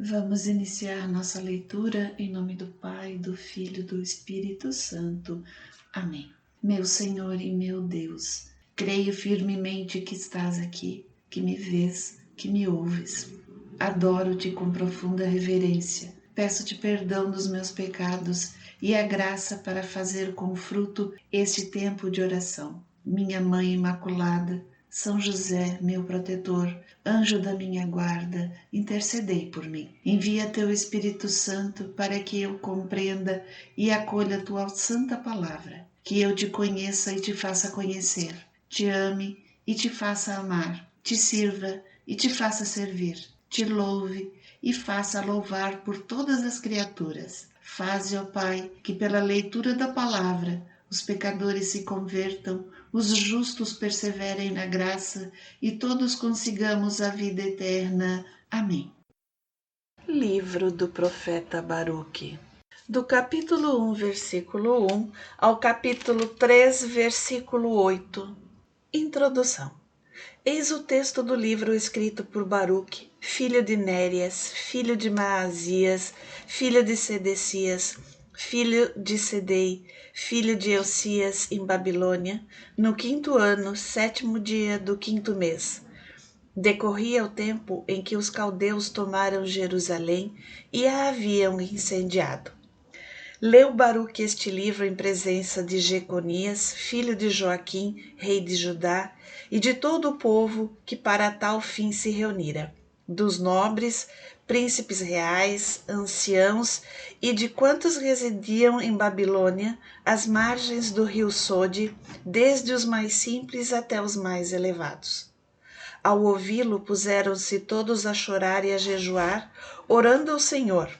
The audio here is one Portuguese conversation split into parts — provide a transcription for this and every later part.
Vamos iniciar nossa leitura em nome do Pai, do Filho e do Espírito Santo. Amém. Meu Senhor e meu Deus, creio firmemente que estás aqui, que me vês, que me ouves. Adoro-te com profunda reverência. Peço-te perdão dos meus pecados e a graça para fazer com fruto este tempo de oração. Minha Mãe Imaculada, São José, meu protetor, anjo da minha guarda, intercedei por mim. Envia teu Espírito Santo para que eu compreenda e acolha tua santa palavra, que eu te conheça e te faça conhecer, te ame e te faça amar, te sirva e te faça servir, te louve e faça louvar por todas as criaturas. Faze, ó Pai, que pela leitura da palavra os pecadores se convertam, os justos perseverem na graça e todos consigamos a vida eterna. Amém. Livro do profeta Baruque. Do capítulo 1, versículo 1 ao capítulo 3, versículo 8. Introdução. Eis o texto do livro escrito por Baruque, filho de Nérias, filho de Maasias, filho de Sedecias, filho de Sedei, filho de Elcias, em Babilônia, no 5º ano, 7º dia do 5º mês. Decorria o tempo em que os caldeus tomaram Jerusalém e a haviam incendiado. Leu Baruque este livro em presença de Jeconias, filho de Joaquim, rei de Judá, e de todo o povo que para tal fim se reunira, dos nobres, príncipes reais, anciãos e de quantos residiam em Babilônia, às margens do rio Sode, desde os mais simples até os mais elevados. Ao ouvi-lo, puseram-se todos a chorar e a jejuar, orando ao Senhor.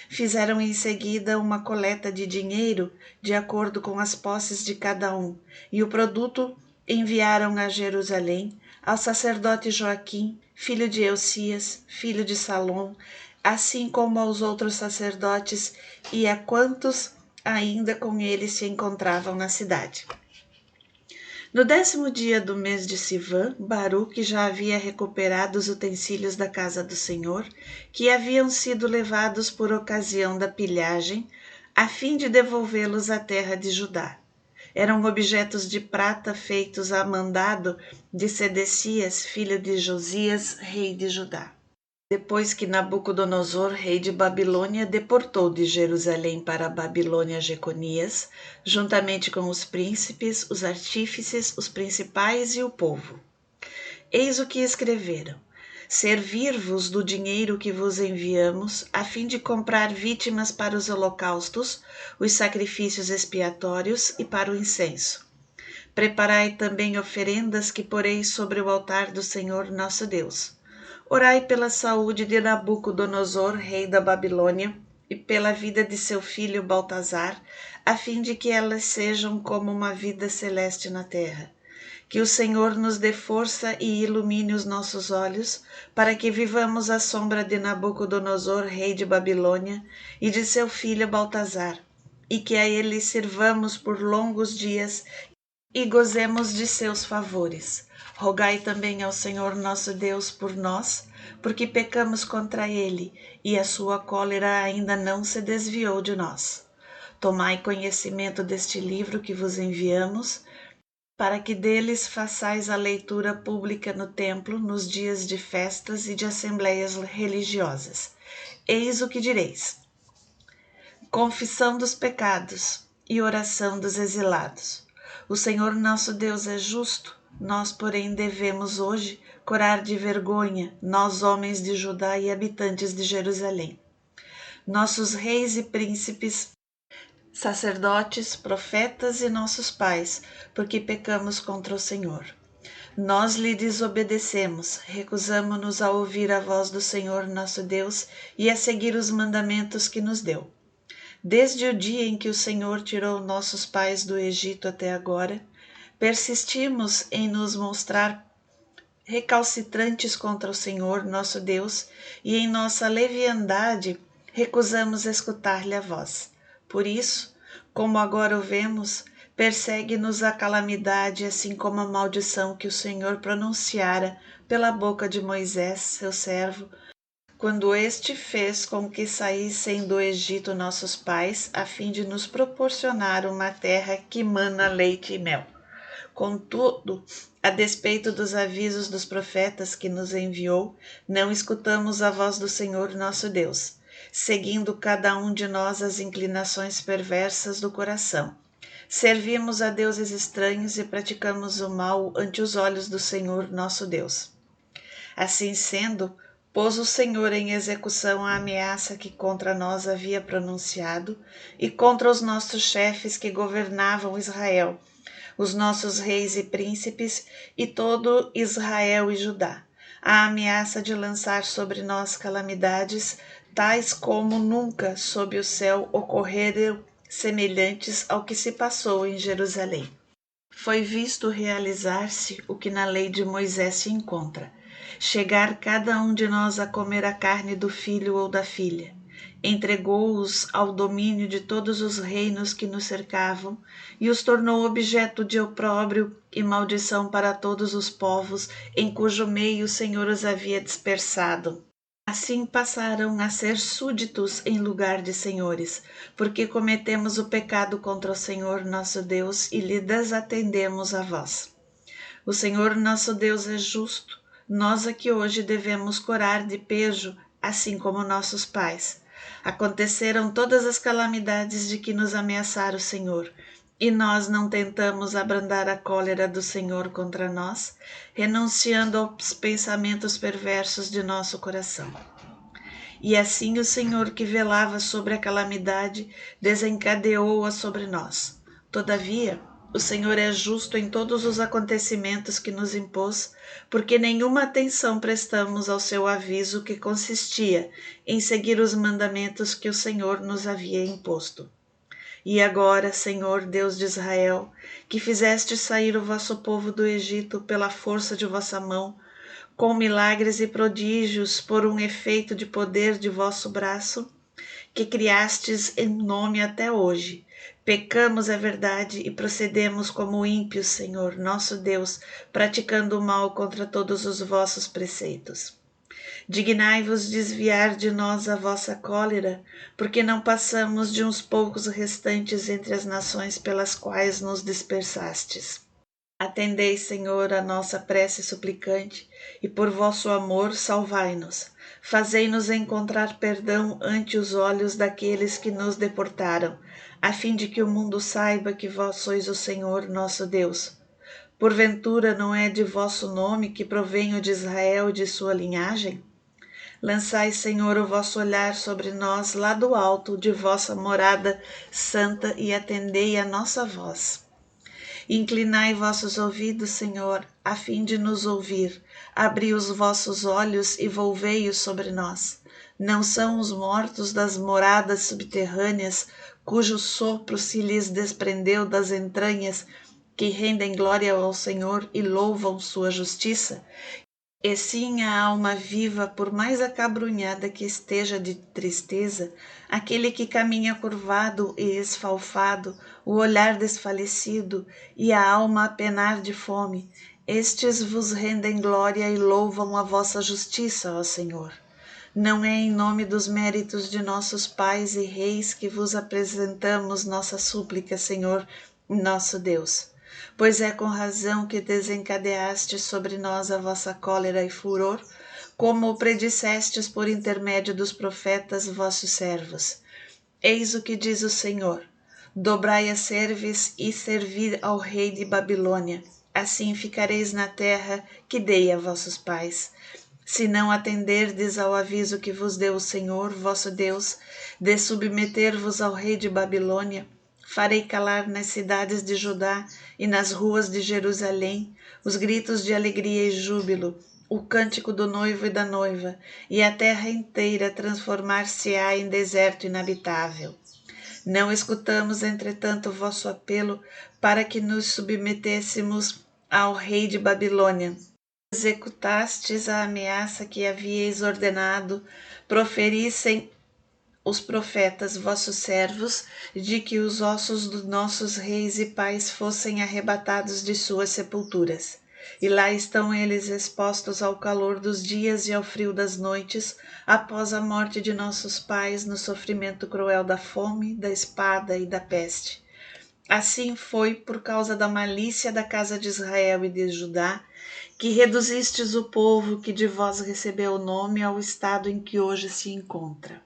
Fizeram em seguida uma coleta de dinheiro de acordo com as posses de cada um, e o produto enviaram a Jerusalém ao sacerdote Joaquim, filho de Elcias, filho de Salom, assim como aos outros sacerdotes e a quantos ainda com ele se encontravam na cidade. No 10º dia do mês de Sivan, Baruque já havia recuperado os utensílios da casa do Senhor, que haviam sido levados por ocasião da pilhagem, a fim de devolvê-los à terra de Judá. Eram objetos de prata feitos a mandado de Sedecias, filho de Josias, rei de Judá. Depois que Nabucodonosor, rei de Babilônia, deportou de Jerusalém para a Babilônia Jeconias, juntamente com os príncipes, os artífices, os principais e o povo. Eis o que escreveram: servir-vos do dinheiro que vos enviamos, a fim de comprar vítimas para os holocaustos, os sacrifícios expiatórios e para o incenso. Preparai também oferendas que poreis sobre o altar do Senhor nosso Deus. Orai pela saúde de Nabucodonosor, rei da Babilônia, e pela vida de seu filho Baltazar, a fim de que elas sejam como uma vida celeste na terra. Que o Senhor nos dê força e ilumine os nossos olhos, para que vivamos à sombra de Nabucodonosor, rei de Babilônia, e de seu filho Baltazar, e que a ele sirvamos por longos dias e gozemos de seus favores. Rogai também ao Senhor nosso Deus por nós, porque pecamos contra ele, e a sua cólera ainda não se desviou de nós. Tomai conhecimento deste livro que vos enviamos, para que deles façais a leitura pública no templo, nos dias de festas e de assembleias religiosas. Eis o que direis: confissão dos pecados e oração dos exilados. O Senhor nosso Deus é justo, nós, porém, devemos hoje corar de vergonha, nós, homens de Judá e habitantes de Jerusalém. Nossos reis e príncipes, sacerdotes, profetas e nossos pais, porque pecamos contra o Senhor. Nós lhe desobedecemos, recusamo-nos a ouvir a voz do Senhor nosso Deus e a seguir os mandamentos que nos deu. Desde o dia em que o Senhor tirou nossos pais do Egito até agora, persistimos em nos mostrar recalcitrantes contra o Senhor nosso Deus e em nossa leviandade recusamos escutar-lhe a voz. Por isso, como agora o vemos, persegue-nos a calamidade, assim como a maldição que o Senhor pronunciara pela boca de Moisés, seu servo, quando este fez com que saíssem do Egito nossos pais, a fim de nos proporcionar uma terra que mana leite e mel. Contudo, a despeito dos avisos dos profetas que nos enviou, não escutamos a voz do Senhor nosso Deus, seguindo cada um de nós as inclinações perversas do coração. Servimos a deuses estranhos e praticamos o mal ante os olhos do Senhor nosso Deus. Assim sendo, pôs o Senhor em execução a ameaça que contra nós havia pronunciado e contra os nossos chefes que governavam Israel, os nossos reis e príncipes e todo Israel e Judá, a ameaça de lançar sobre nós calamidades, tais como nunca sob o céu ocorreram, semelhantes ao que se passou em Jerusalém. Foi visto realizar-se o que na lei de Moisés se encontra: chegar cada um de nós a comer a carne do filho ou da filha. Entregou-os ao domínio de todos os reinos que nos cercavam e os tornou objeto de opróbrio e maldição para todos os povos em cujo meio o Senhor os havia dispersado. Assim passaram a ser súditos em lugar de senhores, porque cometemos o pecado contra o Senhor nosso Deus e lhe desatendemos a vós. O Senhor nosso Deus é justo, nós aqui hoje devemos corar de pejo, assim como nossos pais. Aconteceram todas as calamidades de que nos ameaçara o Senhor, e nós não tentamos abrandar a cólera do Senhor contra nós, renunciando aos pensamentos perversos de nosso coração. E assim o Senhor que velava sobre a calamidade desencadeou-a sobre nós. Todavia, o Senhor é justo em todos os acontecimentos que nos impôs, porque nenhuma atenção prestamos ao seu aviso que consistia em seguir os mandamentos que o Senhor nos havia imposto. E agora, Senhor Deus de Israel, que fizeste sair o vosso povo do Egito pela força de vossa mão, com milagres e prodígios por um efeito de poder de vosso braço, que criastes em nome até hoje. Pecamos, é verdade, e procedemos como ímpios, Senhor, nosso Deus, praticando o mal contra todos os vossos preceitos. Dignai-vos desviar de nós a vossa cólera, porque não passamos de uns poucos restantes entre as nações pelas quais nos dispersastes. Atendei, Senhor, a nossa prece suplicante, e por vosso amor salvai-nos. Fazei-nos encontrar perdão ante os olhos daqueles que nos deportaram, a fim de que o mundo saiba que vós sois o Senhor nosso Deus. Porventura não é de vosso nome que provém o de Israel e de sua linhagem? Lançai, Senhor, o vosso olhar sobre nós lá do alto de vossa morada santa e atendei a nossa voz. Inclinai vossos ouvidos, Senhor, a fim de nos ouvir. Abri os vossos olhos e volvei-os sobre nós. Não são os mortos das moradas subterrâneas, cujo sopro se lhes desprendeu das entranhas, que rendem glória ao Senhor e louvam sua justiça? E sim a alma viva, por mais acabrunhada que esteja de tristeza, aquele que caminha curvado e esfalfado, o olhar desfalecido e a alma a penar de fome, estes vos rendem glória e louvam a vossa justiça, ó Senhor. Não é em nome dos méritos de nossos pais e reis que vos apresentamos nossa súplica, Senhor, nosso Deus. Pois é com razão que desencadeaste sobre nós a vossa cólera e furor, como o predissestes por intermédio dos profetas vossos servos. Eis o que diz o Senhor: dobrai a cerviz e servi ao rei de Babilônia, assim ficareis na terra que dei a vossos pais. Se não atenderdes ao aviso que vos deu o Senhor, vosso Deus, de submeter-vos ao rei de Babilônia, farei calar nas cidades de Judá e nas ruas de Jerusalém os gritos de alegria e júbilo, o cântico do noivo e da noiva, e a terra inteira transformar-se-á em deserto inabitável. Não escutamos, entretanto, vosso apelo para que nos submetêssemos ao rei de Babilônia. Executastes a ameaça que havíeis ordenado, proferissem os profetas vossos servos, de que os ossos dos nossos reis e pais fossem arrebatados de suas sepulturas. e lá estão eles expostos ao calor dos dias e ao frio das noites, após a morte de nossos pais no sofrimento cruel da fome, da espada e da peste. Assim foi por causa da malícia da casa de Israel e de Judá, que reduzistes o povo que de vós recebeu o nome ao estado em que hoje se encontra.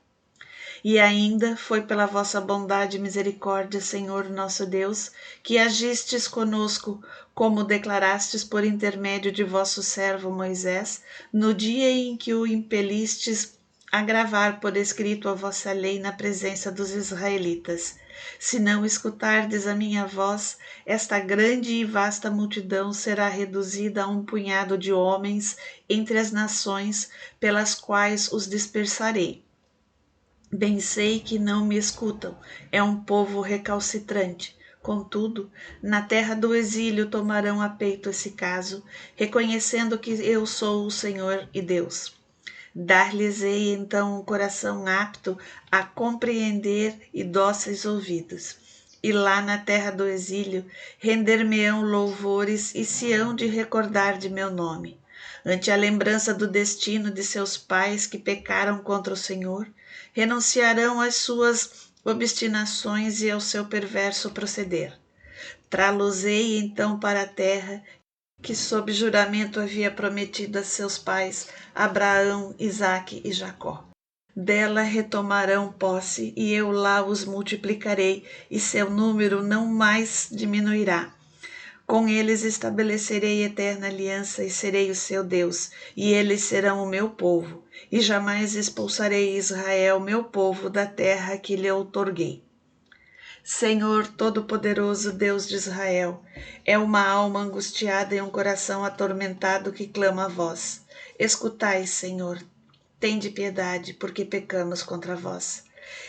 E ainda foi pela vossa bondade e misericórdia, Senhor nosso Deus, que agistes conosco, como declarastes por intermédio de vosso servo Moisés, no dia em que o impelistes a gravar por escrito a vossa lei na presença dos israelitas. Se não escutardes a minha voz, esta grande e vasta multidão será reduzida a um punhado de homens entre as nações, pelas quais os dispersarei. Bem sei que não me escutam, é um povo recalcitrante. Contudo, na terra do exílio tomarão a peito esse caso, reconhecendo que eu sou o Senhor e Deus. Dar-lhes-ei então um coração apto a compreender e dóceis ouvidos. E lá na terra do exílio render-me-ão louvores e se hão de recordar de meu nome. Ante a lembrança do destino de seus pais que pecaram contra o Senhor, renunciarão às suas obstinações e ao seu perverso proceder. Trá-los-ei então para a terra que sob juramento havia prometido a seus pais, Abraão, Isaque e Jacó. Dela retomarão posse, e eu lá os multiplicarei, e seu número não mais diminuirá. Com eles estabelecerei eterna aliança, e serei o seu Deus, e eles serão o meu povo, e jamais expulsarei Israel, meu povo, da terra que lhe outorguei. Senhor Todo-Poderoso, Deus de Israel, é uma alma angustiada e um coração atormentado que clama a vós. Escutai, Senhor, tende piedade, porque pecamos contra vós.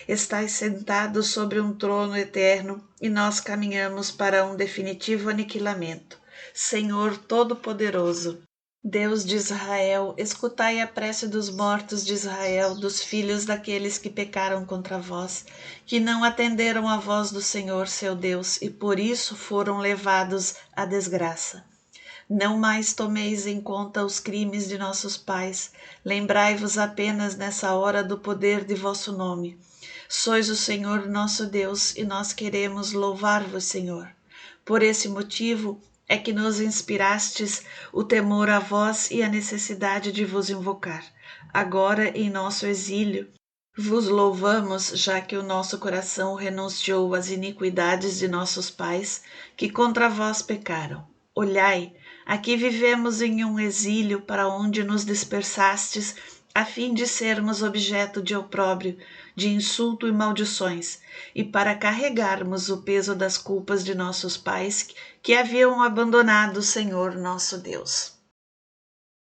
Estais sentados sobre um trono eterno e nós caminhamos para um definitivo aniquilamento. Senhor Todo-Poderoso, Deus de Israel, escutai a prece dos mortos de Israel, dos filhos daqueles que pecaram contra vós, que não atenderam à voz do Senhor seu Deus e por isso foram levados à desgraça. Não mais tomeis em conta os crimes de nossos pais, lembrai-vos apenas nessa hora do poder de vosso nome. Sois o Senhor nosso Deus e nós queremos louvar-vos, Senhor. Por esse motivo é que nos inspirastes o temor a vós e a necessidade de vos invocar. Agora, em nosso exílio, vos louvamos, já que o nosso coração renunciou às iniquidades de nossos pais, que contra vós pecaram. Olhai, aqui vivemos em um exílio para onde nos dispersastes, a fim de sermos objeto de opróbrio, de insulto e maldições, e para carregarmos o peso das culpas de nossos pais que haviam abandonado o Senhor nosso Deus.